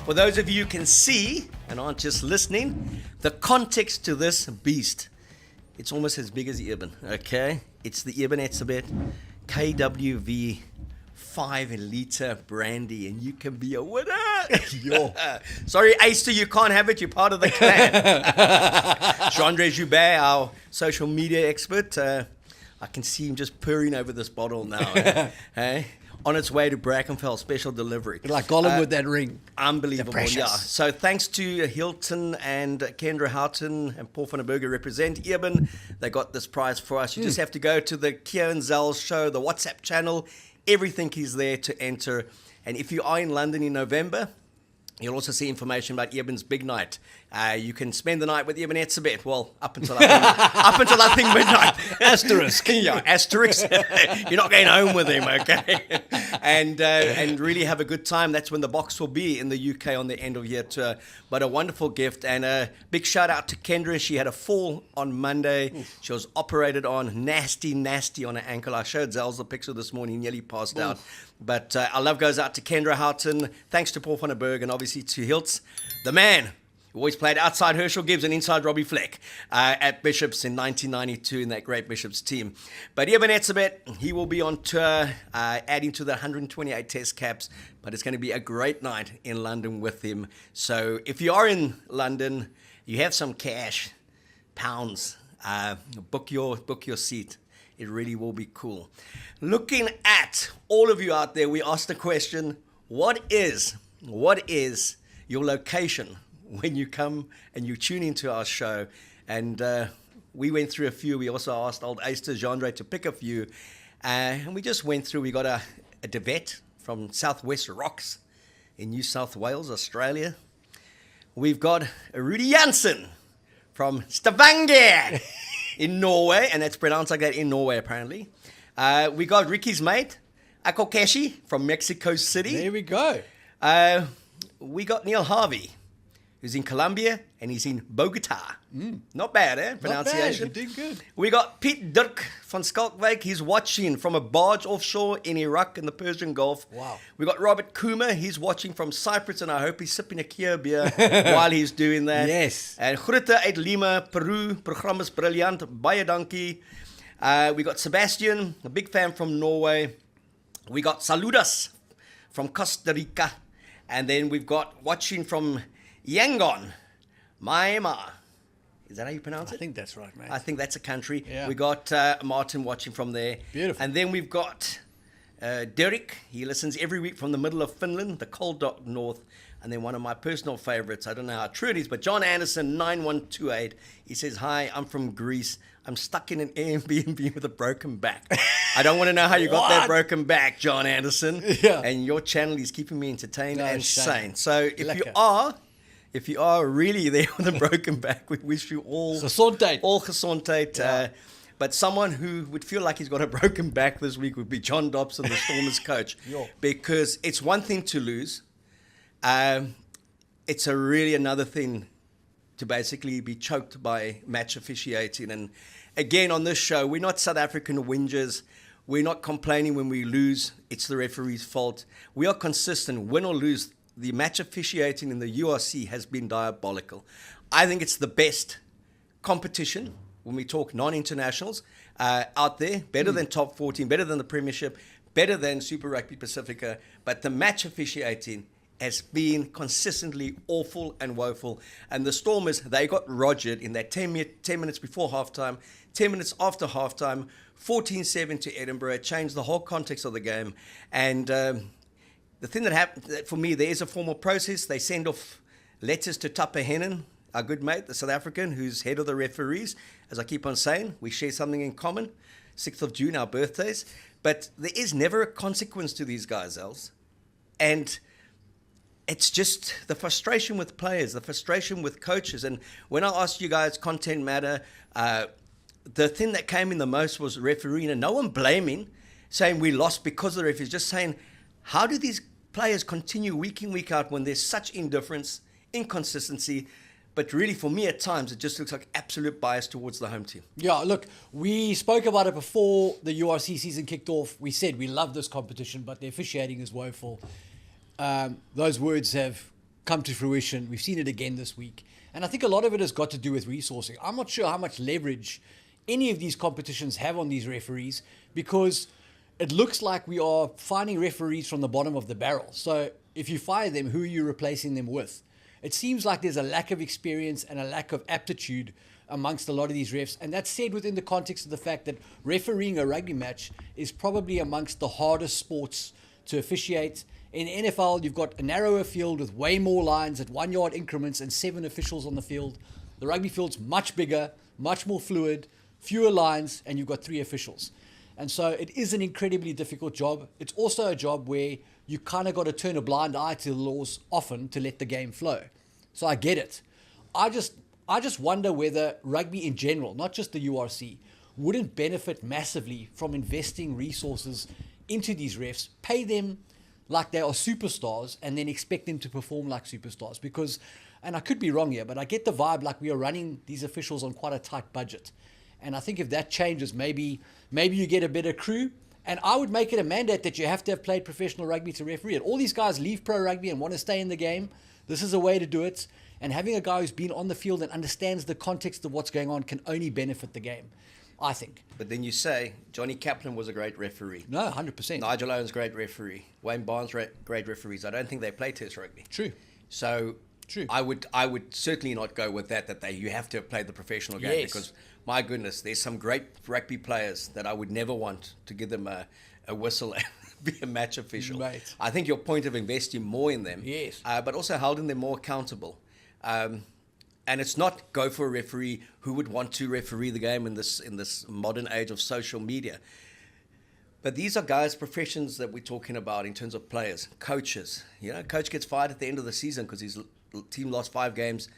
For those of you who can see and aren't just listening, the context to this beast, it's almost as big as the Eben, okay? It's the Eben Etzebeth KWV 5-liter brandy, and you can be a winner. Sorry, Aister, you can't have it. You're part of the clan. Jean-Andre Joubert, our social media expert, I can see him just purring over this bottle now. Hey? On its way to Brackenfell, special delivery. Like Gollum with that ring. Unbelievable, yeah. So thanks to Hilton and Kendra Houghton and Paul van der Berger represent Eben. They got this prize for us. You just have to go to the Keo Zels show, the WhatsApp channel. Everything is there to enter. And if you are in London in November, you'll also see information about Eben's big night. You can spend the night with Eben Etzebeth. Well, up until I think midnight. Asterisk. Yeah, asterisk. You're not going home with him, okay? And really have a good time. That's when the box will be in the UK on the end of year tour. But a wonderful gift. And a big shout out to Kendra. She had a fall on Monday. Oof. She was operated on. Nasty on her ankle. I showed Zels the picture this morning. Nearly passed out. But our love goes out to Kendra Houghton. Thanks to Paul van der Berg and obviously to Hiltz, the man who always played outside Herschel Gibbs and inside Robbie Fleck at Bishops in 1992 in that great Bishops team. But Eben Etzebeth, he will be on tour, adding to the 128 test caps. But it's going to be a great night in London with him. So if you are in London, you have some cash, pounds, book your seat. It really will be cool. Looking at all of you out there, we asked the question, what is your location when you come and you tune into our show? And we went through a few. We also asked old Aister Jean-Andre to pick a few. And we just went through. We got a Devet from Southwest Rocks in New South Wales, Australia. We've got a Rudy Janssen from Stavanger in Norway, and that's pronounced like that in Norway, apparently. We got Ricky's mate, Akokeshi from Mexico City. There we go. We got Neil Harvey, who's in Colombia, and he's in Bogota. Not bad, eh? Pronunciation. Not bad. You did good. We got Piet Dirk van Skalkwijk. He's watching from a barge offshore in Iraq in the Persian Gulf. Wow. We got Robert Kuma. He's watching from Cyprus, and I hope he's sipping a Keo beer while he's doing that. Yes. And Grete uit Lima, Peru. Program is brilliant. Baie dankie. We got Sebastian, a big fan from Norway. We got Saludas from Costa Rica. And then we've got watching from Yangon, Myanmar. Is that how you pronounce it? I think that's right, mate. I think that's a country. Yeah. We got Martin watching from there. Beautiful. And then we've got Derek. He listens every week from the middle of Finland, the cold up north. And then one of my personal favorites, I don't know how true it is, but John Anderson, 9128. He says, hi, I'm from Greece. I'm stuck in an Airbnb with a broken back. I don't want to know how you got that broken back, John Anderson. Yeah. And your channel is keeping me entertained and shame. sane. So if you are really there with a broken back, we wish you all gesondheid. But someone who would feel like he's got a broken back this week would be John Dobson, the Stormers coach. Because it's one thing to lose. It's really another thing to basically be choked by match officiating. And again, on this show, we're not South African whingers. We're not complaining when we lose. It's the referee's fault. We are consistent, win or lose. The match officiating in the URC has been diabolical. I think it's the best competition when we talk non-internationals out there. Better than top 14, better than the Premiership, better than Super Rugby Pacifica. But the match officiating has been consistently awful and woeful. And the Stormers, they got rogered in that 10 minutes before halftime, 10 minutes after halftime, 14-7 to Edinburgh. It changed the whole context of the game. And the thing that happened, for me, there is a formal process. They send off letters to Tappe Henning, our good mate, the South African, who's head of the referees. As I keep on saying, we share something in common. 6th of June, our birthdays. But there is never a consequence to these guys, Zels. And it's just the frustration with players, the frustration with coaches. And when I asked you guys, content matter, the thing that came in the most was refereeing. And no one blaming, saying we lost because of the referees, just saying, how do these players continue week in, week out when there's such indifference, inconsistency? But really, for me, at times, it just looks like absolute bias towards the home team. Yeah, look, we spoke about it before the URC season kicked off. We said we love this competition, but the officiating is woeful. Those words have come to fruition. We've seen it again this week. And I think a lot of it has got to do with resourcing. I'm not sure how much leverage any of these competitions have on these referees, because it looks like we are finding referees from the bottom of the barrel. So if you fire them, who are you replacing them with? It seems like there's a lack of experience and a lack of aptitude amongst a lot of these refs. And that's said within the context of the fact that refereeing a rugby match is probably amongst the hardest sports to officiate. In NFL, you've got a narrower field with way more lines at 1 yard increments and 7 officials on the field. The rugby field's much bigger, much more fluid, fewer lines, and you've got 3 officials. And so it is an incredibly difficult job. It's also a job where you kind of got to turn a blind eye to the laws often to let the game flow. So I get it. I just wonder whether rugby in general, not just the URC, wouldn't benefit massively from investing resources into these refs, pay them like they are superstars, and then expect them to perform like superstars. Because, and I could be wrong here, but I get the vibe like we are running these officials on quite a tight budget. And I think if that changes, maybe you get a better crew. And I would make it a mandate that you have to have played professional rugby to referee it. All these guys leave pro rugby and want to stay in the game. This is a way to do it. And having a guy who's been on the field and understands the context of what's going on can only benefit the game, I think. But then you say Johnny Kaplan was a great referee. No, 100%. Nigel Owens, great referee. Wayne Barnes, great referees. I don't think they play Test rugby. True. So True. I would certainly not go with that you have to have played the professional game, Yes. because my goodness, there's some great rugby players that I would never want to give them a whistle and be a match official. Right. I think your point of investing more in them, Yes. but also holding them more accountable. And it's not go for a referee who would want to referee the game in this modern age of social media. But these are guys, professions that we're talking about in terms of players, coaches. You know, coach gets fired at the end of the season because his team lost 5 games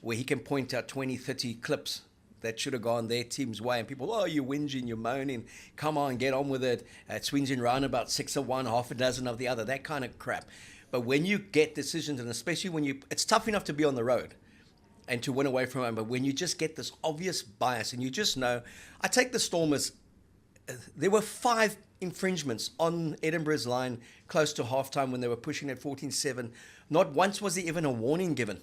where he can point out 20, 30 clips that should have gone their team's way. And people, oh, you're whinging, you're moaning. Come on, get on with it. It swings in round about 6 of one, half a dozen of the other, that kind of crap. But when you get decisions, and especially when it's tough enough to be on the road and to win away from home, but when you just get this obvious bias and you just know, I take the Stormers, there were 5 infringements on Edinburgh's line close to halftime when they were pushing at 14-7. Not once was there even a warning given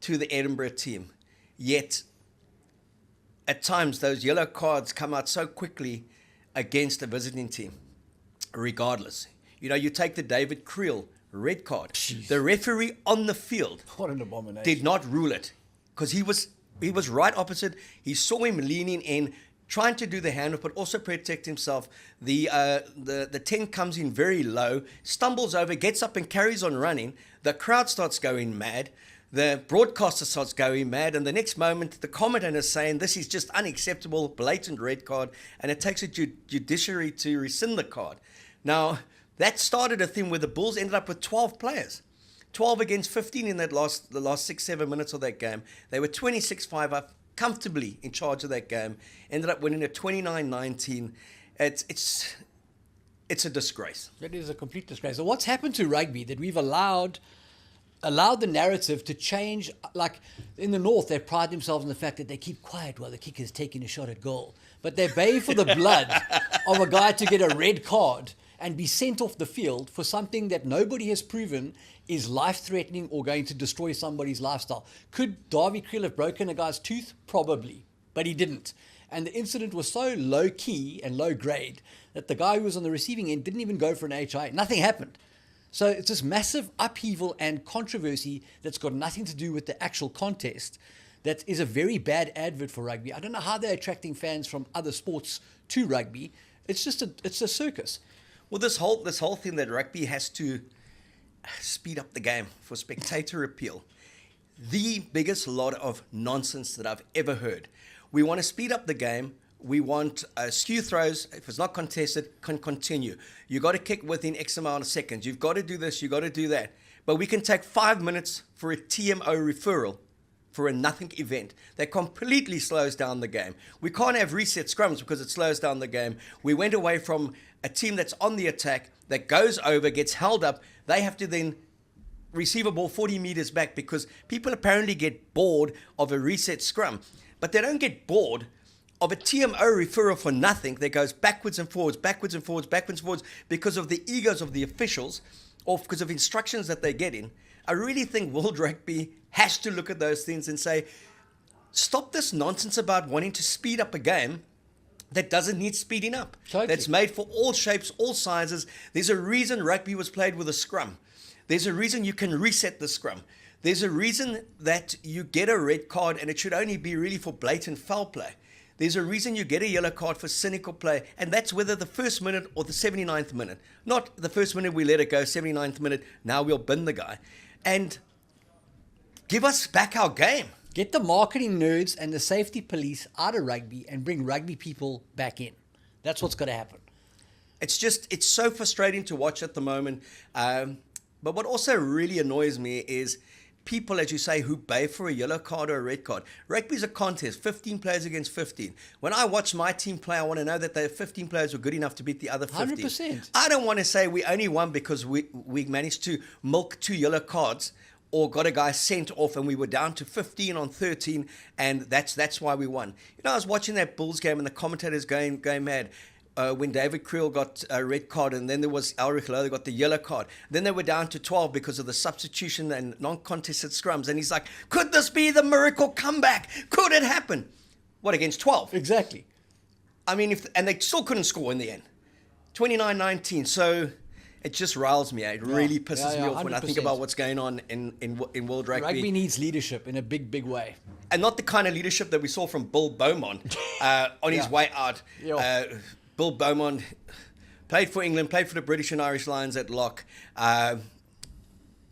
to the Edinburgh team. Yet, at times, those yellow cards come out so quickly against a visiting team, regardless. You know, you take the David Creel red card. Jeez. The referee on the field What an abomination. did not rule it because he was right opposite. He saw him leaning in, trying to do the handoff, but also protect himself. The 10 comes in very low, stumbles over, gets up and carries on running. The crowd starts going mad. The broadcaster starts going mad, and the next moment, the commentator is saying, this is just unacceptable, blatant red card, and it takes a judiciary to rescind the card. Now, that started a thing where the Bulls ended up with 12 players. 12 against 15 in the last 6-7 minutes of that game. They were 26-5 up, comfortably in charge of that game. Ended up winning at 29-19. It's a disgrace. It is a complete disgrace. So what's happened to rugby that we've allowed the narrative to change? Like in the North, they pride themselves on the fact that they keep quiet while the kicker's taking a shot at goal. But they bay for the blood of a guy to get a red card and be sent off the field for something that nobody has proven is life-threatening or going to destroy somebody's lifestyle. Could Davy Creel have broken a guy's tooth? Probably, but he didn't. And the incident was so low-key and low-grade that the guy who was on the receiving end didn't even go for an HI. Nothing happened. So it's this massive upheaval and controversy that's got nothing to do with the actual contest that is a very bad advert for rugby. I don't know how they're attracting fans from other sports to rugby. It's a circus. Well, this whole thing that rugby has to speed up the game for spectator appeal, the biggest lot of nonsense that I've ever heard. We want to speed up the game. We want skew throws. If it's not contested, can continue. You got to kick within X amount of seconds. You've got to do this. You got to do that. But we can take 5 minutes for a TMO referral for a nothing event that completely slows down the game. We can't have reset scrums because it slows down the game. We went away from a team that's on the attack, that goes over, gets held up. They have to then receive a ball 40 meters back because people apparently get bored of a reset scrum. But they don't get bored of a TMO referral for nothing that goes backwards and forwards, backwards and forwards, backwards and forwards because of the egos of the officials or because of instructions that they're getting. I really think World Rugby has to look at those things and say, stop this nonsense about wanting to speed up a game that doesn't need speeding up. Totally. That's made for all shapes, all sizes. There's a reason rugby was played with a scrum. There's a reason you can reset the scrum. There's a reason that you get a red card and it should only be really for blatant foul play. There's a reason you get a yellow card for cynical play, and that's whether the first minute or the 79th minute. Not the first minute we let it go, 79th minute, now we'll bin the guy. And give us back our game. Get the marketing nerds and the safety police out of rugby and bring rugby people back in. That's what's going to happen. It's so frustrating to watch at the moment. But what also really annoys me is people, as you say, who bay for a yellow card or a red card. Rugby's a contest, 15 players against 15. When I watch my team play, I want to know that the 15 players were good enough to beat the other 15. 100%. I don't want to say we only won because we managed to milk 2 yellow cards or got a guy sent off and we were down to 15 on 13, and that's why we won. You know, I was watching that Bulls game and the commentators going mad. When David Creel got a red card, and then there was Ulrich Lowe, they got the yellow card. Then they were down to 12 because of the substitution and non-contested scrums. And he's like, could this be the miracle comeback? Could it happen? What, against 12? Exactly. I mean, and they still couldn't score in the end. 29-19. So it just riles me. It really pisses me off when I think about what's going on in World Rugby. Rugby needs leadership in a big, big way. And not the kind of leadership that we saw from Bill Beaumont on his way out. Bill Beaumont played for England, played for the British and Irish Lions at lock.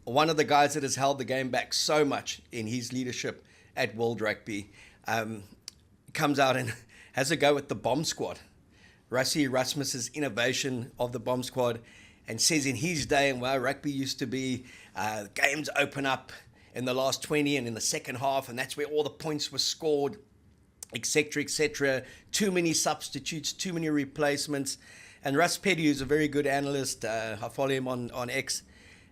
One of the guys that has held the game back so much in his leadership at World Rugby comes out and has a go at the bomb squad. Rassie Erasmus's innovation of the bomb squad, and says in his day and where rugby used to be, games open up in the last 20 and in the second half, and that's where all the points were scored, etc., etc. Too many substitutes, too many replacements. And Russ Petty, who's a very good analyst, I follow him on X,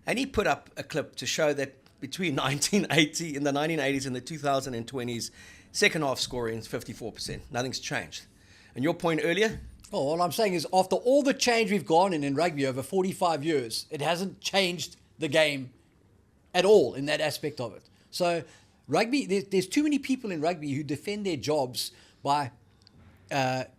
and he put up a clip to show that between 1980, in the 1980s and the 2020s, second half scoring is 54%. Nothing's changed. And your point earlier? Oh, all I'm saying is after all the change we've gone in rugby over 45 years, it hasn't changed the game at all in that aspect of it. So rugby, there's too many people in rugby who defend their jobs by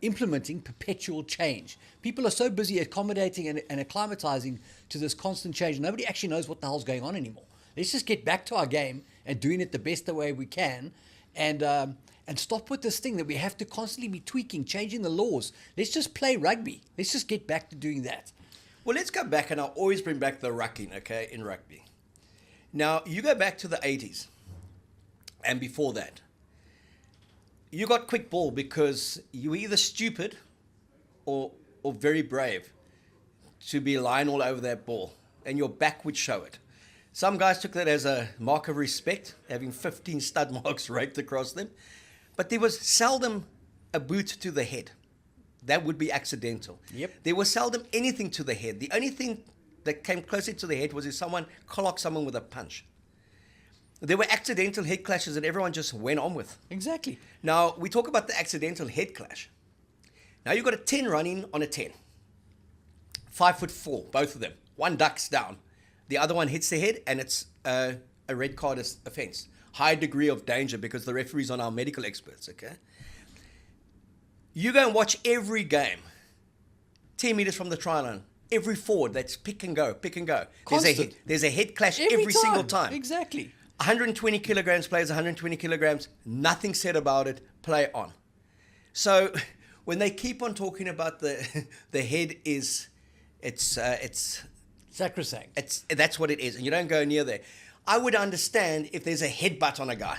implementing perpetual change. People are so busy accommodating and acclimatizing to this constant change. Nobody actually knows what the hell's going on anymore. Let's just get back to our game and doing it the best way we can, and stop with this thing that we have to constantly be tweaking, changing the laws. Let's just play rugby. Let's just get back to doing that. Well, let's go back, and I'll always bring back the rucking, okay, in rugby. Now, you go back to the 80s. And before that, you got quick ball because you were either stupid or very brave to be lying all over that ball, and your back would show it. Some guys took that as a mark of respect, having 15 stud marks raked across them, but there was seldom a boot to the head. That would be accidental. Yep. There was seldom anything to the head. The only thing that came closer to the head was if someone clocked someone with a punch. There were accidental head clashes that everyone just went on with. Exactly. Now, we talk about the accidental head clash. Now, you've got a 10 running on a 10. 5'4", both of them. One ducks down. The other one hits the head, and it's a red card offense. High degree of danger because the referees are now medical experts, okay? You go and watch every game. 10 meters from the try line. Every forward, that's pick and go, pick and go. There's a head clash every single time. Exactly. 120 kilograms plays 120 kilograms, nothing said about it, play on. So when they keep on talking about the head it's sacrosanct. That's what it is, and you don't go near there. I would understand if there's a headbutt on a guy.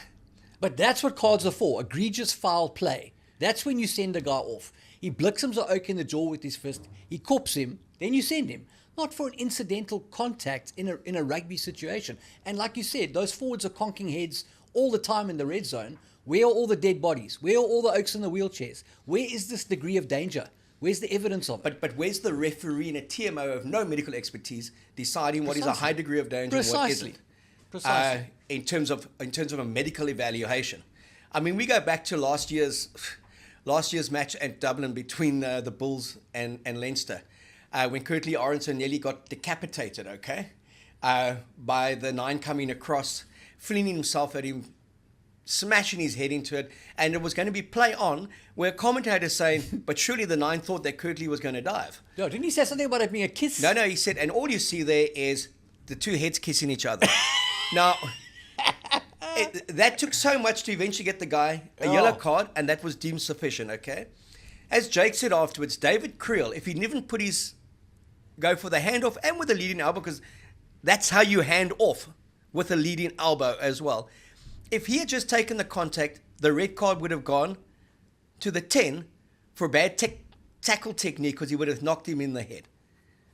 But that's what cards are for, egregious foul play. That's when you send a guy off. He bliksums a oak in the jaw with his fist, he cops him, then you send him. Not for an incidental contact in a rugby situation. And like you said, those forwards are conking heads all the time in the red zone. Where are all the dead bodies? Where are all the oaks in the wheelchairs? Where is this degree of danger? Where's the evidence of it? But where's the referee in a TMO of no medical expertise deciding what is a high degree of danger and what isn't? Precisely. In terms of a medical evaluation. I mean, we go back to last year's match at Dublin between the Bulls and Leinster. When Curtly Aronson nearly got decapitated, okay? by the 9 coming across, flinging himself at him, smashing his head into it, and it was going to be play on, where commentators saying, but surely the 9 thought that Kirtley was going to dive. No, didn't he say something about it being a kiss? No, he said, and all you see there is the 2 heads kissing each other. Now, that took so much to eventually get the guy a yellow card, and that was deemed sufficient, okay? As Jake said afterwards, David Creel, if he didn't go for the handoff and with a leading elbow, because that's how you hand off, with a leading elbow as well. If he had just taken the contact, the red card would have gone to the 10 for bad tackle technique, because he would have knocked him in the head.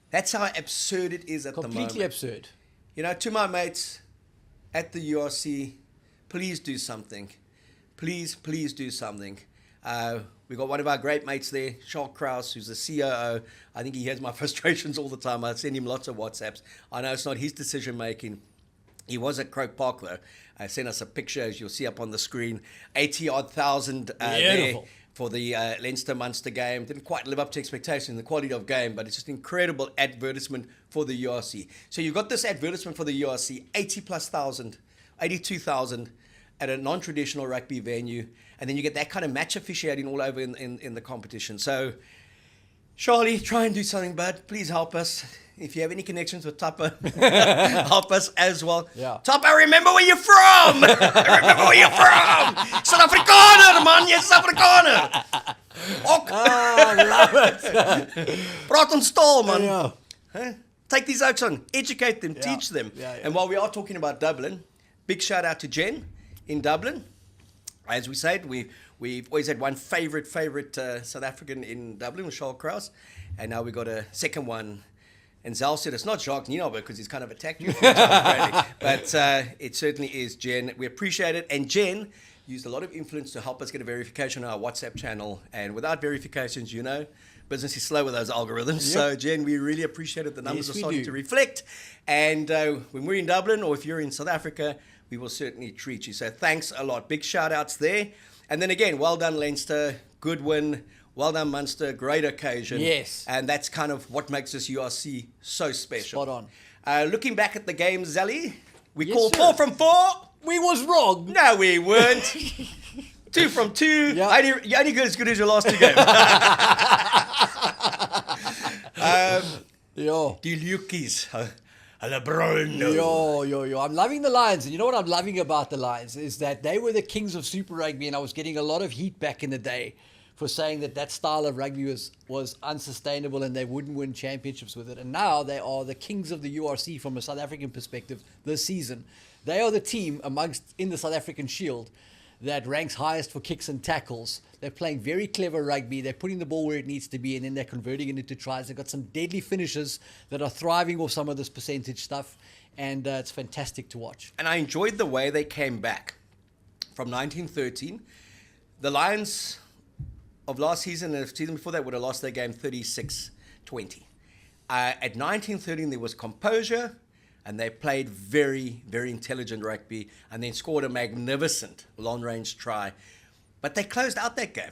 That's how absurd it is at the moment. Completely absurd. You know, to my mates at the URC, please do something. Please do something. We got one of our great mates there, Charles Kraus, who's the COO. I think he hears my frustrations all the time. I send him lots of WhatsApps. I know it's not his decision making. He was at Croke Park, though. I sent us a picture, as you'll see up on the screen. 80-odd thousand there for the Leinster-Munster game. Didn't quite live up to expectations, the quality of game, but it's just an incredible advertisement for the URC. So you've got this advertisement for the URC, 82,000 at a non-traditional rugby venue, and then you get that kind of match officiating all over in the competition. So, Charlie, try and do something, bud. Please help us. If you have any connections with Tappe, help us as well. Yeah. Tappe, remember where you're from. Remember where you're from. South Afrikaner, man. You're South Afrikaner. I love it. Praat ons taal, man. Yeah. Huh? Take these oaks on. Educate them. Teach them. Yeah. And while we are talking about Dublin, big shout out to Jen in Dublin. As we said, we've always had one favorite South African in Dublin with Charles Kraus. And now we've got a second one. And Zels said it's not Jacques Nino because he's kind of attacked you. But it certainly is Jen. We appreciate it. And Jen used a lot of influence to help us get a verification on our WhatsApp channel. And without verifications, you know, business is slow with those algorithms. Yep. So, Jen, we really appreciate it. The numbers are starting to reflect. And when we're in Dublin, or if you're in South Africa, we will certainly treat you. So thanks a lot. Big shout outs there. And then again, well done, Leinster. Good win. Well done, Munster. Great occasion. Yes. And that's kind of what makes this URC so special. Spot on. Looking back at the game, Zali, we Yes, called sir. 4 from 4. We was wrong. No, we weren't. 2 from 2. Yeah. You're only good as your last 2 games. Die Lukkies. Hulle bruin. Yo. I'm loving the Lions. And you know what I'm loving about the Lions is that they were the kings of Super Rugby, and I was getting a lot of heat back in the day for saying that style of rugby was unsustainable and they wouldn't win championships with it. And now they are the kings of the URC from a South African perspective this season. They are the team in the South African Shield that ranks highest for kicks and tackles. They're playing very clever rugby. They're putting the ball where it needs to be, and then they're converting it into tries. They've got some deadly finishers that are thriving off some of this percentage stuff, and it's fantastic to watch. And I enjoyed the way they came back from 1913. The Lions of last season and the season before that would have lost their game 36-20. At 1913, there was composure, and they played very, very intelligent rugby, and then scored a magnificent long-range try. But they closed out that game,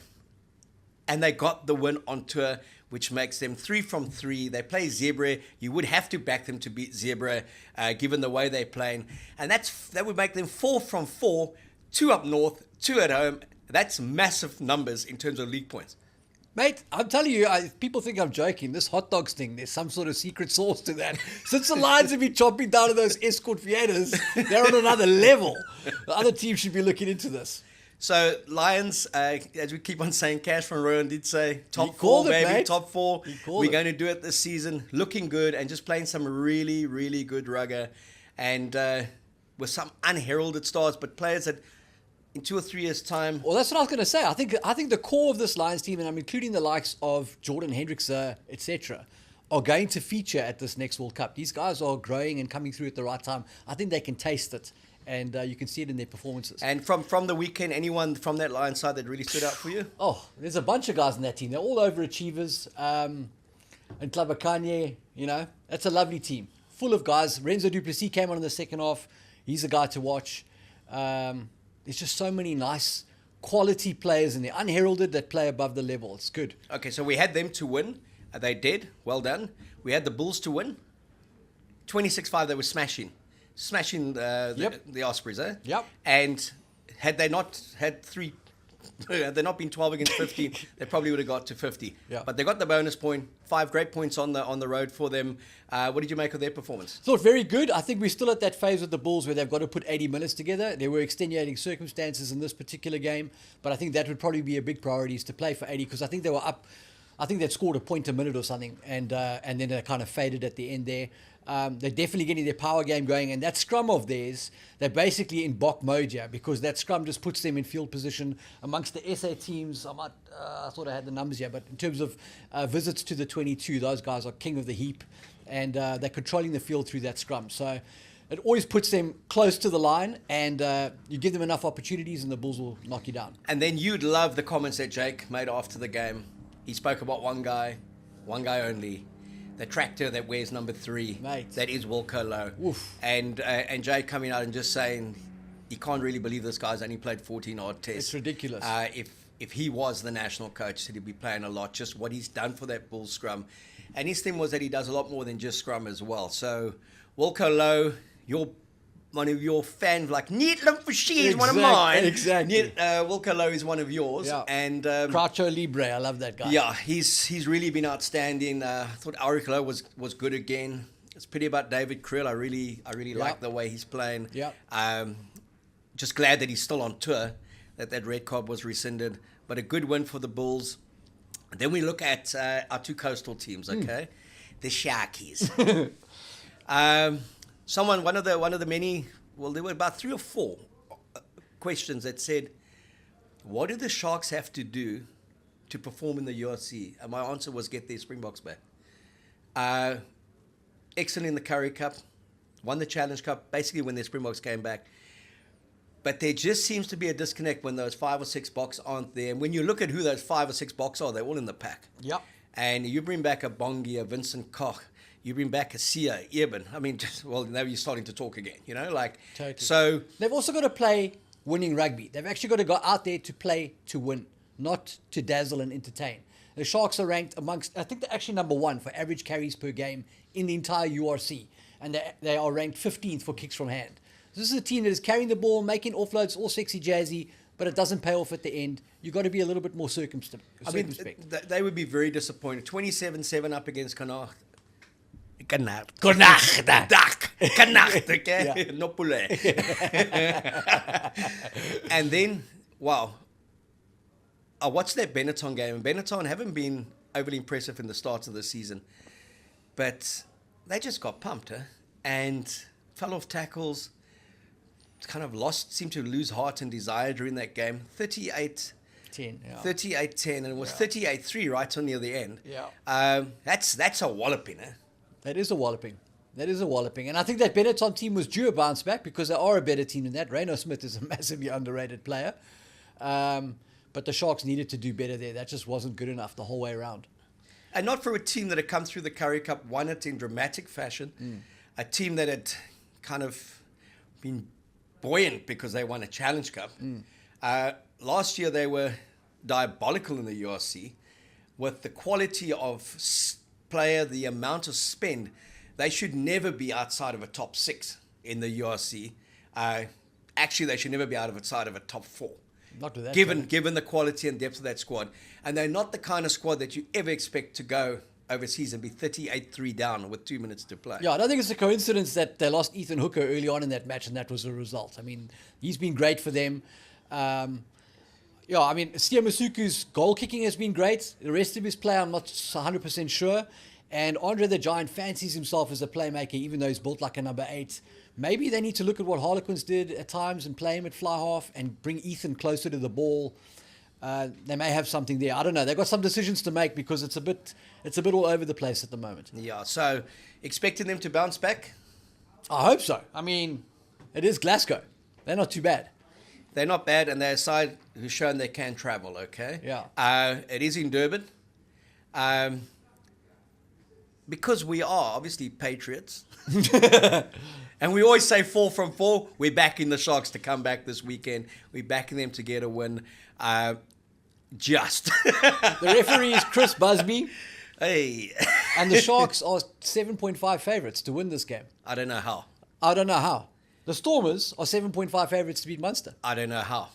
and they got the win on tour, which makes them 3 from 3. They play Zebra. You would have to back them to beat Zebra, given the way they're playing. And that would make them 4 from 4, 2 up north, 2 at home. That's massive numbers in terms of league points. Mate, I'm telling you, people think I'm joking. This hot dogs thing, there's some sort of secret sauce to that. Since the Lions have been chopping down to those escort Viennas, they're on another level. The other team should be looking into this. So, Lions, as we keep on saying, Cash from Rowan did say, top 4, called it, baby, mate. top 4. We're it. going to do it this season. Looking good and just playing some really, really good rugger. And with some unheralded stars, but players that in 2 or 3 years' time. Well, that's what I was going to say. I think the core of this Lions team, and I'm including the likes of Jordan Hendricks, etc., are going to feature at this next World Cup. These guys are growing and coming through at the right time. I think they can taste it, and you can see it in their performances. And from the weekend, anyone from that Lions side that really stood out for you? Oh, there's a bunch of guys in that team. They're all overachievers. And Tlabakanye, that's a lovely team. Full of guys. Renzo Duplessis came on in the second half. He's a guy to watch. There's just so many nice quality players in there, unheralded, that play above the level. It's good. Okay, so we had them to win. They did. Well done. We had the Bulls to win. 26-5, they were smashing the Ospreys, eh? Yep. And had they not had had they not been 12 against 15, they probably would have got to 50. Yeah. But they got the bonus point. 5 great points on the road for them. What did you make of their performance? Thought very good. I think we're still at that phase with the Bulls where they've got to put 80 minutes together. There were extenuating circumstances in this particular game, but I think that would probably be a big priority is to play for 80 because I think they were up. I think they'd scored a point a minute or something, and then they kind of faded at the end there. They're definitely getting their power game going, and that scrum of theirs, they're basically in Bok mode here because that scrum just puts them in field position amongst the SA teams. I thought I had the numbers here, but in terms of visits to the 22, those guys are king of the heap, and they're controlling the field through that scrum. So it always puts them close to the line, and you give them enough opportunities, and the Bulls will knock you down. And then you'd love the comments that Jake made after the game. He spoke about one guy only, the tractor that wears number 3. Mate. That is Wilco Low. Oof. And Jake coming out and just saying he can't really believe this guy's only played 14 odd tests. It's ridiculous. If he was the national coach, said he'd be playing a lot. Just what he's done for that Bulls scrum, and his thing was that he does a lot more than just scrum as well. So Wilco Low, one of your fans, like Neatlam for she is one of mine. Exactly. Wilco Low is one of yours. Yeah. And Croucho Libre, I love that guy. yeah, he's really been outstanding. I thought Auric Low was good again. It's pity about David Krill. I really like the way he's playing. Yeah. Just glad that he's still on tour, that red card was rescinded. But a good win for the Bulls. Then we look at our 2 coastal teams, okay? The Sharkies. One of the many, well, there were about 3 or 4 questions that said, what do the Sharks have to do to perform in the URC? And my answer was get their Springboks back. Excellent in the Currie Cup, won the Challenge Cup, basically when their Springboks came back. But there just seems to be a disconnect when those 5 or 6 Boks aren't there. And when you look at who those 5 or 6 Boks are, they're all in the pack. Yep. And you bring back a Bongi, a Vincent Koch, you bring back a Sia, Eben. I mean, now you're starting to talk again, Totally. So They've also got to play winning rugby. They've actually got to go out there to play to win, not to dazzle and entertain. The Sharks are ranked amongst, I think they're actually number 1 for average carries per game in the entire URC. And they are ranked 15th for kicks from hand. This is a team that is carrying the ball, making offloads, all sexy jazzy, but it doesn't pay off at the end. You've got to be a little bit more circumspect. I mean, they would be very disappointed. 27-7 up against Connacht. Okay? No poulet. And then, wow. I watched that Benetton game, and Benetton haven't been overly impressive in the start of the season. But they just got pumped, and fell off tackles, kind of seemed to lose heart and desire during that game. 38-10, and it was 38-3 right on near the end. Yeah. That's a walloping, That is a walloping. And I think that Benetton team was due a bounce back because they are a better team than that. Reno Smith is a massively underrated player. But the Sharks needed to do better there. That just wasn't good enough the whole way around. And not for a team that had come through the Currie Cup, won it in dramatic fashion. A team that had kind of been buoyant because they won a Challenge Cup. Last year they were diabolical in the URC with the quality of player, the amount of spend. They should never be outside of a top 6 in the URC. Actually, they should never be outside of a top 4. Not with that given the quality and depth of that squad. And they're not the kind of squad that you ever expect to go overseas and be 38-3 down with 2 minutes to play. Yeah, I don't think it's a coincidence that they lost Ethan Hooker early on in that match, and that was the result. I mean, he's been great for them. Sia Masuku's goal kicking has been great. The rest of his play, I'm not 100% sure. And Andre the Giant fancies himself as a playmaker, even though he's built like a number 8. Maybe they need to look at what Harlequins did at times and play him at fly half and bring Ethan closer to the ball. They may have something there. I don't know. They've got some decisions to make because it's a bit all over the place at the moment. Yeah, so expecting them to bounce back? I hope so. I mean, it is Glasgow. They're not too bad. They're not bad, and they're a side who's shown they can travel, okay? Yeah. It is in Durban. Because we are obviously patriots, and we always say 4 from 4, we're backing the Sharks to come back this weekend. We're backing them to get a win. The referee is Chris Busby. Hey. And the Sharks are 7.5 favourites to win this game. I don't know how. I don't know how. The Stormers are 7.5 favourites to beat Munster. I don't know how.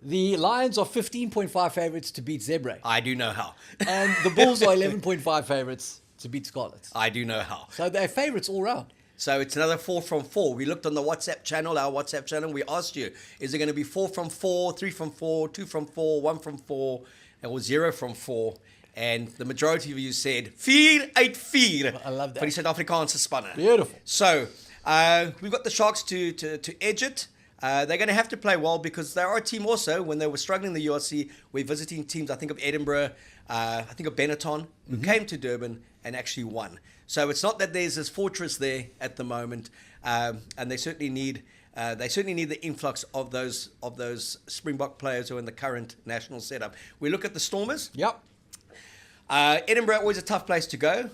The Lions are 15.5 favourites to beat Zebre. I do know how. And the Bulls are 11.5 favourites to beat Scarlets. I do know how. So they're favourites all round. So it's another 4 from 4. We looked on the WhatsApp channel, our WhatsApp channel. We asked you, is it going to be 4 from 4, 3 from 4, 2 from 4, 1 from 4, or 0 from 4? And the majority of you said 4 uit 4. I love that. For die Suid-Afrikaanse spanne. Beautiful. So we've got the Sharks to edge it. They're going to have to play well because they are a team also. When they were struggling in the URC, we're visiting teams, I think of Edinburgh, I think of Benetton, who came to Durban and actually won. So it's not that there's this fortress there at the moment, and they certainly need the influx of those Springbok players who are in the current national setup. We look at the Stormers. Yep. Edinburgh, always a tough place to go.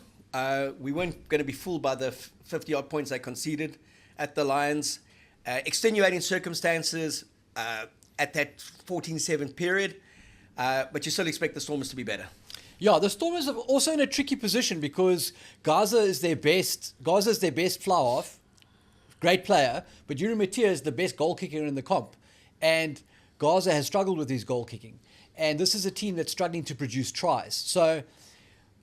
We weren't going to be fooled by the 50-odd points they conceded at the Lions. Extenuating circumstances at that 14-7 period, but you still expect the Stormers to be better. Yeah, the Stormers are also in a tricky position because Gaza is their best flower off, great player, but Yuri Matia is the best goal kicker in the comp. And Gaza has struggled with his goal kicking. And this is a team that's struggling to produce tries. So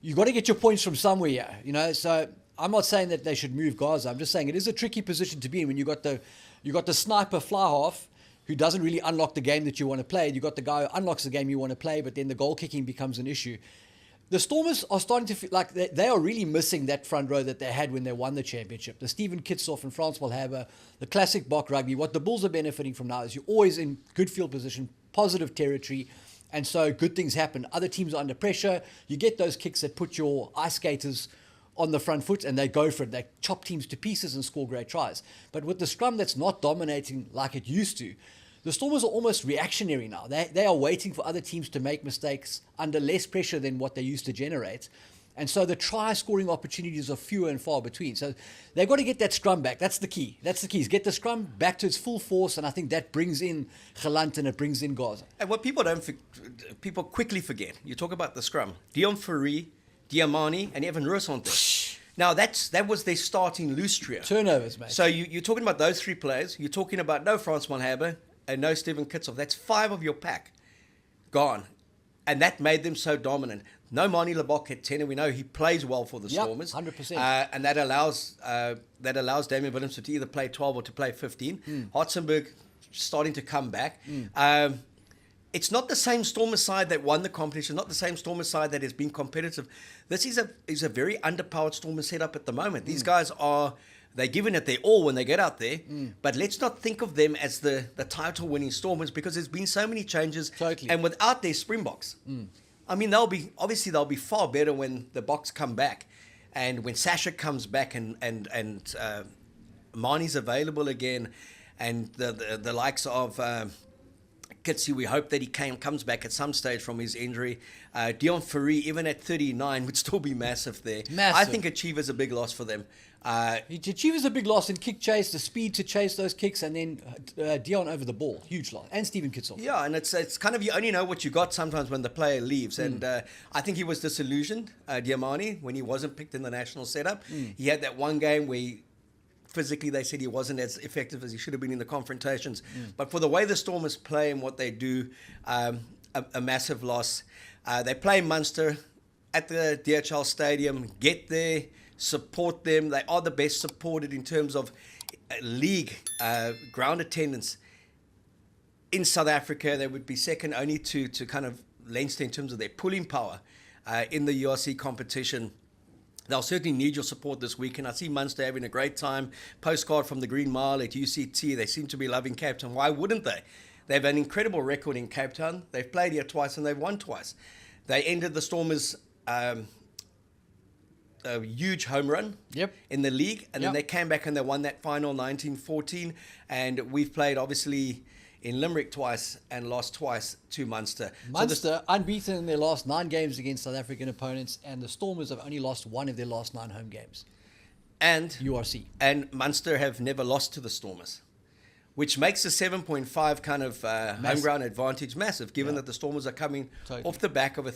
you've got to get your points from somewhere here, you know. So I'm not saying that they should move Gaza. I'm just saying it is a tricky position to be in when you got the sniper fly half who doesn't really unlock the game that you want to play. You got the guy who unlocks the game you want to play, but then the goal kicking becomes an issue. The Stormers are starting to feel like they are really missing that front row that they had when they won the championship. The Steven Kitsoff and Frans Malhaber, the classic Bok rugby. What the Bulls are benefiting from now is you're always in good field position, positive territory, and so good things happen. Other teams are under pressure. You get those kicks that put your ice skaters on the front foot and they go for it. They chop teams to pieces and score great tries. But with the scrum that's not dominating like it used to, the Stormers are almost reactionary now. They are waiting for other teams to make mistakes under less pressure than what they used to generate. And so the try-scoring opportunities are fewer and far between. So they've got to get that scrum back. That's the key. That's the key, is get the scrum back to its full force, and I think that brings in Gelant and it brings in Gaza. And what people quickly forget, you talk about the scrum. Dion Fourie, Diamani, and Evan Roosonte. Now, that was their starting loose trio. Turnovers, mate. So you're talking about those three players. You're talking about no Frans Malhaber and no Steven Kitsoff. That's 5 of your pack gone. And that made them so dominant. No Mani Lebok at 10, and we know he plays well for the Stormers. 100%. And that allows Damian Williams to either play 12 or to play 15. Hartzenberg starting to come back. It's not the same Stormers side that won the competition, not the same Stormers side that has been competitive. This is a very underpowered Stormers setup at the moment. These guys they're giving it their all when they get out there. But let's not think of them as the title-winning Stormers because there's been so many changes. Totally. And without their Springboks, I mean, they'll be far better when the Boks come back, and when Sasha comes back and Marnie's available again, and the likes of Kitsy, we hope that he comes back at some stage from his injury. Dion Fourie, even at 39, would still be massive there. Massive. I think Achiever's a big loss for them. Achiever's a big loss in kick chase, the speed to chase those kicks, and then Dion over the ball, huge loss, and Steven Kitsoff. Yeah, and it's kind of, you only know what you got sometimes when the player leaves, and I think he was disillusioned, Diamani, when he wasn't picked in the national setup. He had that one game where physically they said he wasn't as effective as he should have been in the confrontations, but for the way the Stormers play and what they do, a massive loss. They play Munster at the DHL Stadium. Get there, support them. They are the best supported in terms of league ground attendance in South Africa. They would be second only to kind of Leinster in terms of their pulling power in the URC competition. They'll certainly need your support this weekend. I see Munster having a great time. Postcard from the Green Mile at UCT. They seem to be loving Cape Town. Why wouldn't they? They have an incredible record in Cape Town. They've played here twice and they've won twice. They ended the Stormers' a huge home run in the league, and then they came back and they won that final 1914. And we've played obviously in Limerick twice and lost twice to Munster. Munster unbeaten in their last 9 games against South African opponents, and the Stormers have only lost 1 of their last 9 home games. And URC. And Munster have never lost to the Stormers, which makes the 7.5 kind of home ground advantage massive, given that the Stormers are coming off the back of a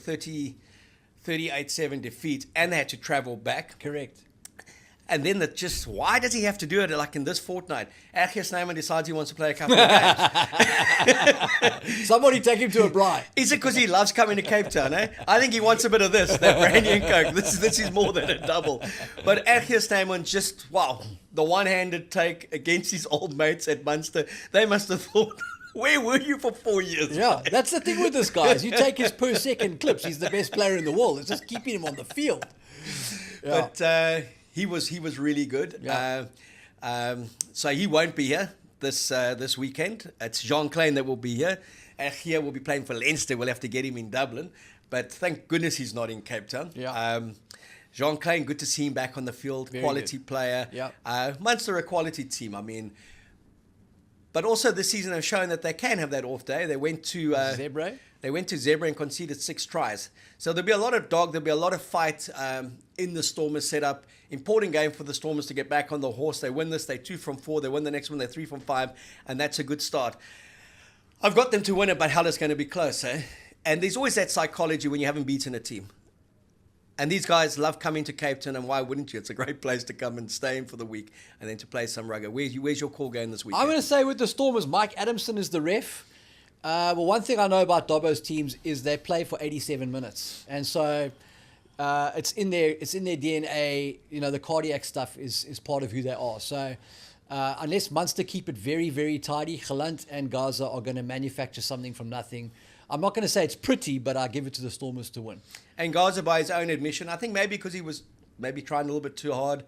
38-7 defeat, and they had to travel back. Correct. And then why does he have to do it like in this fortnight? Ergier Snyman decides he wants to play a couple of games. Somebody take him to a braai. Is it because he loves coming to Cape Town, eh? I think he wants a bit of that brandy and coke. This is more than a double. But Ergier Snyman the one-handed take against his old mates at Munster. They must have thought, where were you for 4 years? Yeah, that's the thing with this guy. Is you take his per second clips, he's the best player in the world. It's just keeping him on the field. Yeah. But he was really good. Yeah. So he won't be here this weekend. It's Jean Klein that will be here. Ergier will be playing for Leinster. We'll have to get him in Dublin. But thank goodness he's not in Cape Town. Yeah. Jean Klein, good to see him back on the field. Very quality good. player. Yeah. Munster, a quality team. I mean, but also this season have shown that they can have that off day. They went to Zebra. They went to Zebra and conceded 6 tries. So there'll be a lot of there'll be a lot of fight in the Stormers setup. Important game for the Stormers to get back on the horse. They win this, they're 2 from 4. They win the next one, they're 3 from 5. And that's a good start. I've got them to win it, but hell, it's going to be close. Eh? And there's always that psychology when you haven't beaten a team. And these guys love coming to Cape Town, and why wouldn't you? It's a great place to come and stay in for the week and then to play some rugby. Where's your call game this weekend? I'm going to say with the Stormers, Mike Adamson is the ref. Well, one thing I know about Dobbo's teams is they play for 87 minutes. And so it's in their DNA. You know, the cardiac stuff is part of who they are. So unless Munster keep it very, very tidy, Gelant and Gaza are going to manufacture something from nothing. I'm not going to say it's pretty, but I give it to the Stormers to win. And Gaza, by his own admission, I think maybe because he was maybe trying a little bit too hard,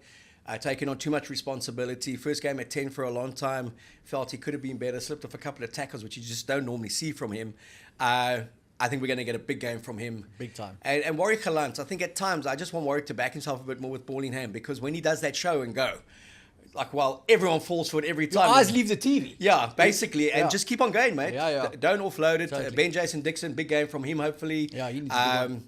taking on too much responsibility. First game at 10 for a long time, felt he could have been better, slipped off a couple of tackles, which you just don't normally see from him. I think we're going to get a big game from him. Big time. And Warwick Gelant, I think at times, I just want Warwick to back himself a bit more with ball in hand, because when he does that show and go, everyone falls for it every time. Your eyes leave the TV. Yeah, basically. And Yeah. just keep on going, mate. Yeah. Don't offload it. Totally. Ben Jason Dixon, big game from him, hopefully. Yeah, he needs a good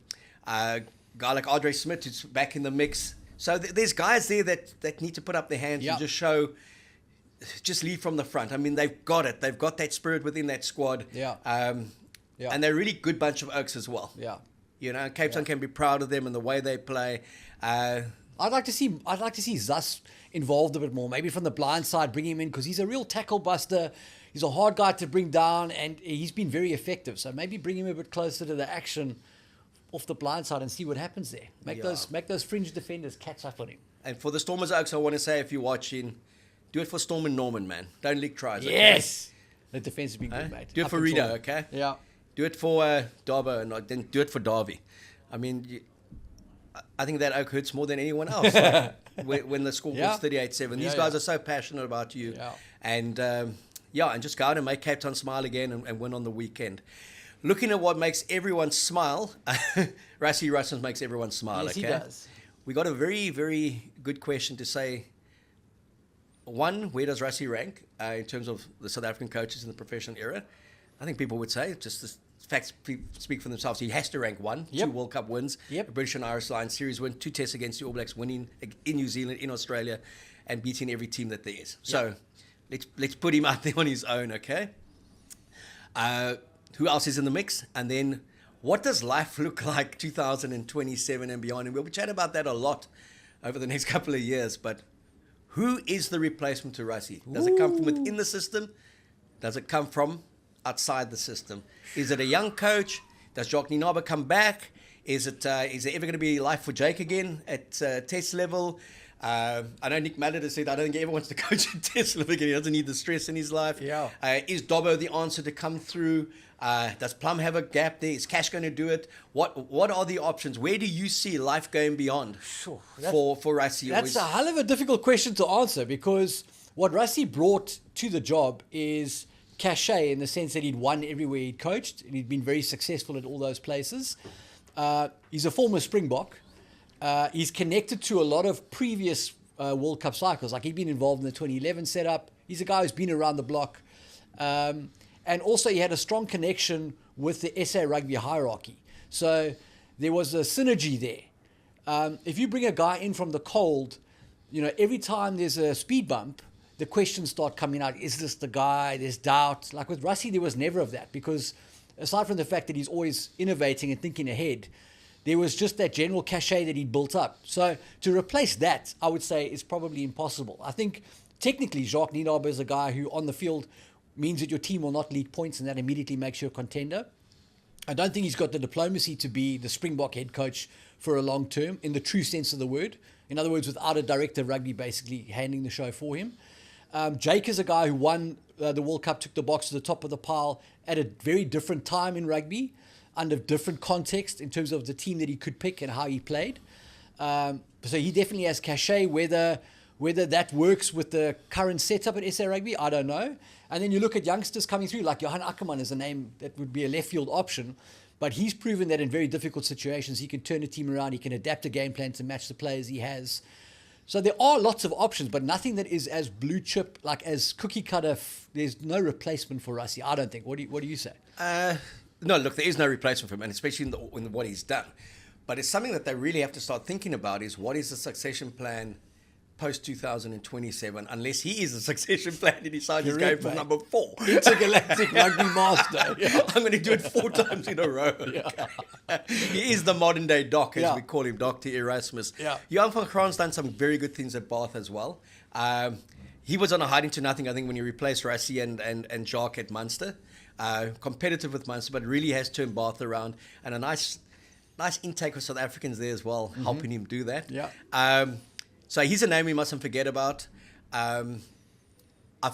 one. Guy like Andre Smith, who's back in the mix. So there's guys there that need to put up their hands and just lead from the front. I mean, they've got it. They've got that spirit within that squad. Yeah. And they're a really good bunch of Oaks as well. Yeah. You know, Cape Town can be proud of them and the way they play. I'd like to see Zas involved a bit more, maybe from the blind side, bring him in, because he's a real tackle buster. He's a hard guy to bring down, and he's been very effective. So maybe bring him a bit closer to the action off the blind side and see what happens there. Make those fringe defenders catch up on him. And for the Stormers Oaks, I want to say, if you're watching, do it for Storm and Norman, man. Don't leak tries. Yes. The defense has been good, mate. Do it for Rito, okay? Yeah. Do it for Darbo, and then do it for Darby. I mean, I think that Oak hurts more than anyone else. When the score was 38-7. These guys are so passionate about you. Yeah. And, and just go out and make Cape Town smile again and win on the weekend. Looking at what makes everyone smile, Rassie Russens makes everyone smile, Yes, okay? he does. We got a very, very good question to say. One, where does Rassie rank in terms of the South African coaches in the professional era? I think people would say, just the facts speak for themselves, he has to rank 1. Yep. 2 World Cup wins, Yep. a British and Irish Lions series win, 2 tests against the All Blacks, winning in New Zealand, in Australia, and beating every team that there is. So let's put him out there on his own, okay? Who else is in the mix? And then what does life look like 2027 and beyond? And we'll chat about that a lot over the next couple of years. But who is the replacement to Rassie? Does it come from within the system? Does it come from outside the system? Is it a young coach? Does Jock Ninaba come back? Is there ever going to be life for Jake again at test level? I know Nick Mallett has said, I don't think he ever wants to coach at test level again. He doesn't need the stress in his life. Yeah. Is Dobbo the answer to come through? Does Plum have a gap there? Is Cash going to do it? What are the options? Where do you see life going beyond for Rassie? That's a hell of a difficult question to answer, because what Rassie brought to the job is cachet, in the sense that he'd won everywhere he'd coached, and he'd been very successful at all those places. He's a former Springbok. He's connected to a lot of previous World Cup cycles. Like, he'd been involved in the 2011 setup. He's a guy who's been around the block. And also he had a strong connection with the SA rugby hierarchy. So there was a synergy there. If you bring a guy in from the cold, every time there's a speed bump, the questions start coming out. Is this the guy? There's doubt. Like with Rassie, there was never of that, because aside from the fact that he's always innovating and thinking ahead, there was just that general cachet that he'd built up. So to replace that, I would say, is probably impossible. I think technically Jacques Nienaber is a guy who on the field means that your team will not leak points, and that immediately makes you a contender. I don't think he's got the diplomacy to be the Springbok head coach for a long term, in the true sense of the word. In other words, without a director of rugby basically handling the show for him. Jake is a guy who won the World Cup, took the Boks to the top of the pile at a very different time in rugby, under different context in terms of the team that he could pick and how he played. So he definitely has cachet. Whether that works with the current setup at SA Rugby, I don't know. And then you look at youngsters coming through, like Johan Ackerman is a name that would be a left field option, but he's proven that in very difficult situations, he can turn a team around, he can adapt a game plan to match the players he has. So there are lots of options, but nothing that is as blue chip, like as cookie cutter. There's no replacement for Rassie, I don't think. What do you say? No, look, there is no replacement for him, and especially in what he's done. But it's something that they really have to start thinking about is what is the succession plan post-2027, unless he is a succession plan and decides he's going for number 4. Intergalactic rugby master. Yeah. I'm going to do it 4 times in a row. Yeah. He is the modern day Doc, as we call him, Dr. Erasmus. Yeah. Johan van Graan's done some very good things at Bath as well. He was on a hiding to nothing, I think, when he replaced Rassie and Jacques at Munster. Competitive with Munster, but really has turned Bath around, and a nice intake of South Africans there as well, helping him do that. Yeah. So he's a name we mustn't forget about. I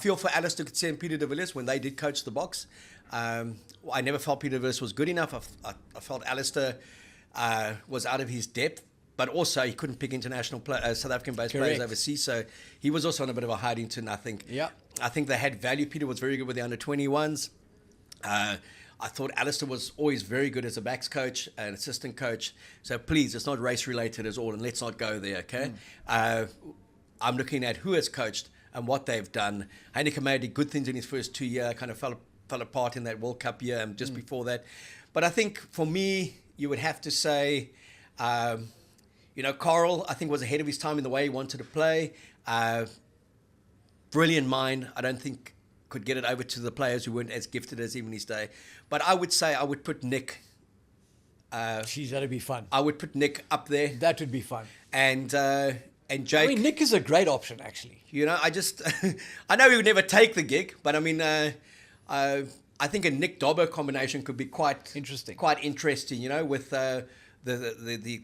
feel for Alistair Coetzee and Peter de Villiers when they did coach the Boks. I never felt Peter de Villiers was good enough. I felt Alistair was out of his depth, but also he couldn't pick international South African-based players overseas, so he was also on a bit of a hiding to nothing. Yeah. I think they had value. Peter was very good with the under-21s. I thought Alistair was always very good as a backs coach, an assistant coach. So please, it's not race related at all, and let's not go there, okay? I'm looking at who has coached and what they've done. Henning did good things in his first 2 years, kind of fell apart in that World Cup year and just before that. But I think for me, you would have to say, Carl, I think, was ahead of his time in the way he wanted to play. Brilliant mind. I don't think could get it over to the players who weren't as gifted as him in his day. But I would say I would put Nick. Jeez, that'd be fun. I would put Nick up there. That would be fun. And Jake. I mean, Nick is a great option, actually. I know he would never take the gig, but I mean, I think a Nick Dobber combination could be quite interesting. With the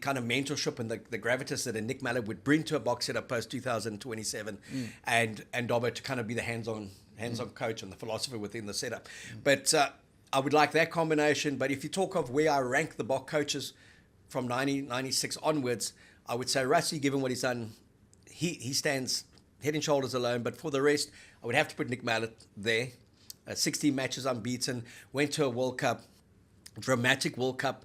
kind of mentorship and the gravitas that a Nick Mallard would bring to a box setup post 2027, and Dobber to kind of be the hands-on coach and the philosopher within the setup. But I would like that combination. But if you talk of where I rank the Bok coaches from 1996 onwards, I would say Rassie, given what he's done, he stands head and shoulders alone. But for the rest, I would have to put Nick Mallett there. 16 matches unbeaten, went to a World Cup, dramatic World Cup,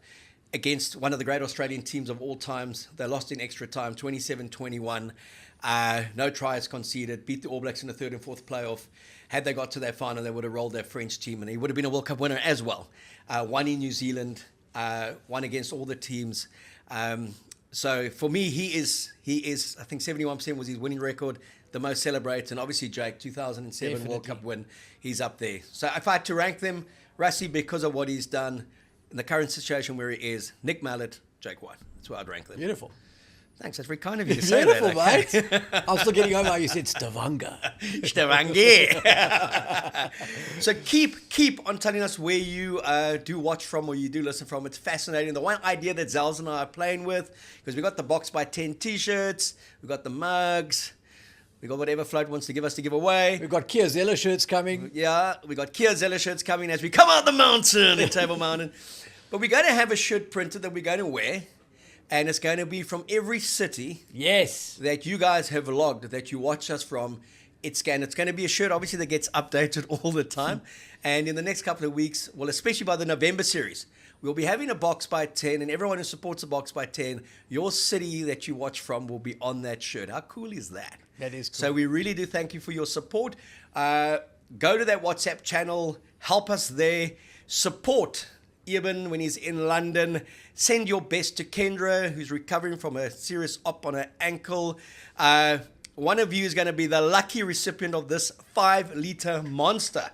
against one of the great Australian teams of all times. They lost in extra time, 27-21. No tries conceded, beat the All Blacks in the third and fourth playoff. Had they got to that final, they would have rolled their French team, and he would have been a World Cup winner as well. Won in New Zealand, won against all the teams. So for me, he is. I think 71% was his winning record, the most celebrated, and obviously Jake, 2007 Definitely. World Cup win, he's up there. So if I had to rank them, Rassie, because of what he's done in the current situation where he is, Nick Mallett, Jake White. That's where I'd rank them. Beautiful. Thanks, that's very kind of you to say that. Beautiful, mate. I'm still getting over how you said Stavanger. Stavanger. So keep on telling us where you do watch from or you do listen from. It's fascinating. The one idea that Zels and I are playing with, because we got the Box by 10 t-shirts, we got the mugs, we got whatever Float wants to give us to give away. We've got Keo Zels shirts coming. Yeah, we got Keo Zels shirts coming as we come out the mountain in Table Mountain. But we're going to have a shirt printed that we're going to wear. And it's going to be from every city that you guys have logged, that you watch us from. It's going to be a shirt, obviously, that gets updated all the time. And in the next couple of weeks, well, especially by the November series, we'll be having a Box by 10. And everyone who supports a Box by 10, your city that you watch from will be on that shirt. How cool is that? That is cool. So we really do thank you for your support. Go to that WhatsApp channel. Help us there. Support Eben when he's in London. Send your best to Kendra, who's recovering from a serious op on her ankle. One of you is going to be the lucky recipient of this 5-liter monster.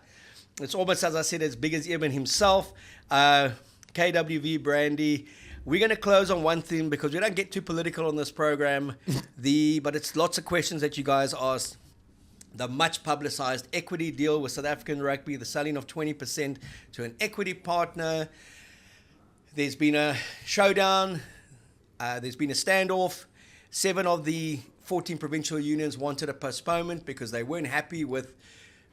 It's almost, as I said, as big as Eben himself. KWV brandy. We're going to close on one thing because we don't get too political on this program. But it's lots of questions that you guys asked. The much publicized equity deal with South African Rugby, the selling of 20% to an equity partner. There's been a showdown. There's been a standoff. 7 of the 14 provincial unions wanted a postponement because they weren't happy with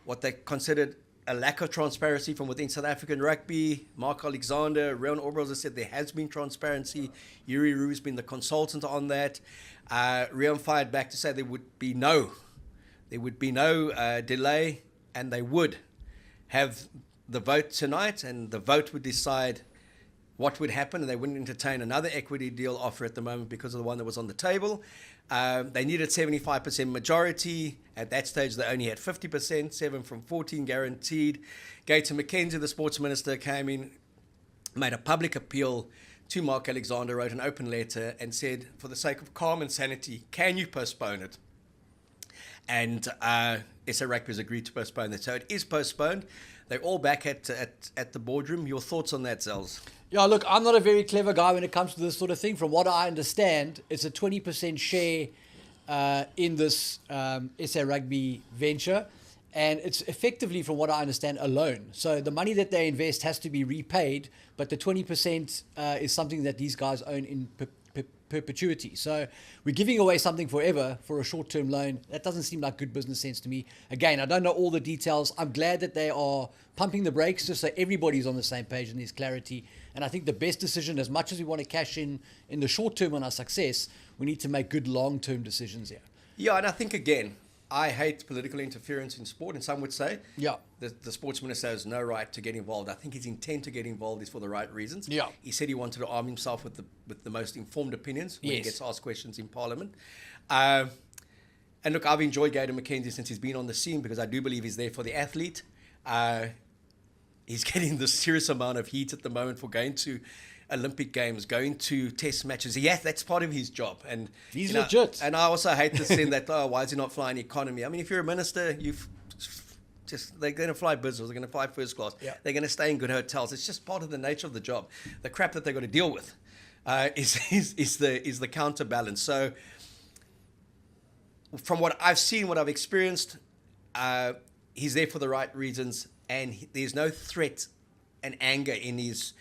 what they considered a lack of transparency from within South African Rugby. Mark Alexander, Rian Oberholzer said there has been transparency. Yuri Ru's been the consultant on that. Rian fired back to say there would be no delay, and they would have the vote tonight, and the vote would decide what would happen, and they wouldn't entertain another equity deal offer at the moment because of the one that was on the table. They needed 75% majority. At that stage, they only had 50%, 7 from 14 guaranteed. Gator McKenzie, the sports minister, came in, made a public appeal to Mark Alexander, wrote an open letter and said, for the sake of calm and sanity, can you postpone it? And SA Rugby has agreed to postpone it. So it is postponed. They're all back at the boardroom. Your thoughts on that, Zels? Yeah, look, I'm not a very clever guy when it comes to this sort of thing. From what I understand, it's a 20% share in this SA Rugby venture. And it's effectively, from what I understand, a loan. So the money that they invest has to be repaid, but the 20% is something that these guys own in perpetuity. So we're giving away something forever for a short-term loan. That doesn't seem like good business sense to me. Again, I don't know all the details. I'm glad that they are pumping the brakes just so everybody's on the same page and there's clarity. And I think the best decision, as much as we want to cash in the short term on our success, we need to make good long-term decisions here. Yeah, and I think, again, I hate political interference in sport, and some would say Yeah. the sports minister has no right to get involved. I think his intent to get involved is for the right reasons. Yeah. He said he wanted to arm himself with the most informed opinions when he Yes. gets asked questions in Parliament. And look, I've enjoyed Gator McKenzie since he's been on the scene because I do believe he's there for the athlete. He's getting this serious amount of heat at the moment for going to Olympic Games, going to test matches. Yeah, that's part of his job. And He's you know, legit. And I also hate the sin that, why is he not flying economy? I mean, if you're a minister, they're going to fly business, they're going to fly first class, Yeah. they're going to stay in good hotels. It's just part of the nature of the job. The crap that they've got to deal with is the counterbalance. So from what I've seen, what I've experienced, he's there for the right reasons, and there's no threat and anger in his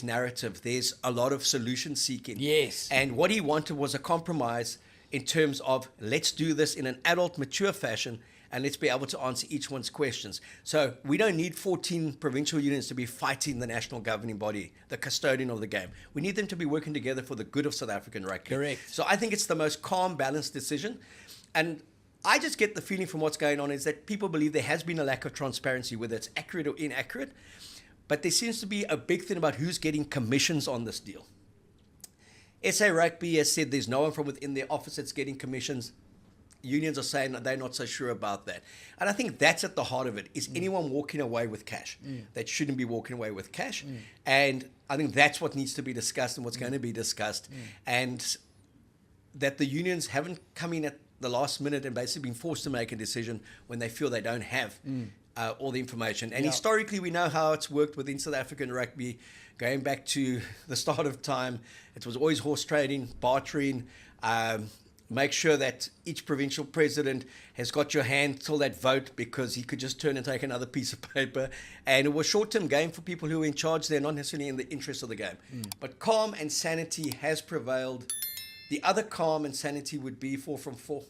narrative. There's a lot of solution seeking. Yes. And what he wanted was a compromise in terms of, let's do this in an adult, mature fashion, and let's be able to answer each one's questions. So we don't need 14 provincial unions to be fighting the national governing body, the custodian of the game. We need them to be working together for the good of South African rugby. Correct. So I think it's the most calm, balanced decision. And I just get the feeling from what's going on is that people believe there has been a lack of transparency, whether it's accurate or inaccurate. But there seems to be a big thing about who's getting commissions on this deal. SA Rugby has said there's no one from within their office that's getting commissions. Unions are saying that they're not so sure about that. And I think that's at the heart of it. Is anyone walking away with cash? That shouldn't be walking away with cash. And I think that's what needs to be discussed and what's going to be discussed. And that the unions haven't come in at the last minute and basically been forced to make a decision when they feel they don't have all the information. And historically, we know how it's worked within South African rugby. Going back to the start of time, it was always horse trading, bartering. Make sure that each provincial president has got your hand till that vote, because he could just turn and take another piece of paper. And it was short-term game for people who were in charge. They're not necessarily in the interest of the game. But calm and sanity has prevailed. The other calm and sanity would be 4 from 4.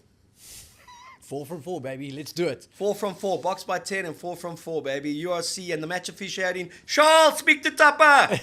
4 from 4, baby. Let's do it. 4 from 4, box by 10 and 4 from 4, baby. URC and the match officiating. Charles, speak to Tappe.